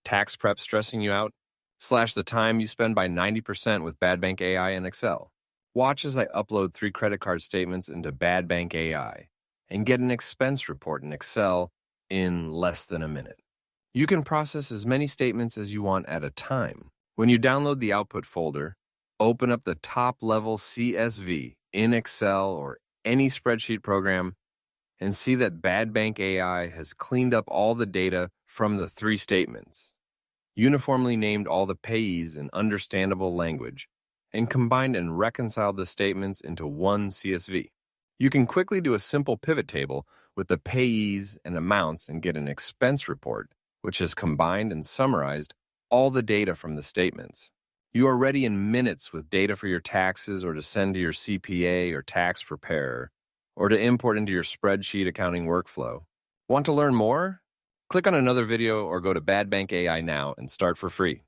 tax prep stressing you out? Slash the time you spend by 90% with Badbank.ai and Excel. Watch as I upload 3 credit card statements into Badbank.ai and get an expense report in Excel in less than a minute. You can process as many statements as you want at a time. When you download the output folder, open up the top-level CSV in Excel or any spreadsheet program and see that Badbank.ai has cleaned up all the data from the 3 statements, uniformly named all the payees in understandable language, and combined and reconciled the statements into one CSV. You can quickly do a simple pivot table with the payees and amounts and get an expense report, which has combined and summarized all the data from the statements. You are ready in minutes with data for your taxes or to send to your CPA or tax preparer, or to import into your spreadsheet accounting workflow. Want to learn more? Click on another video or go to Badbank.ai now and start for free.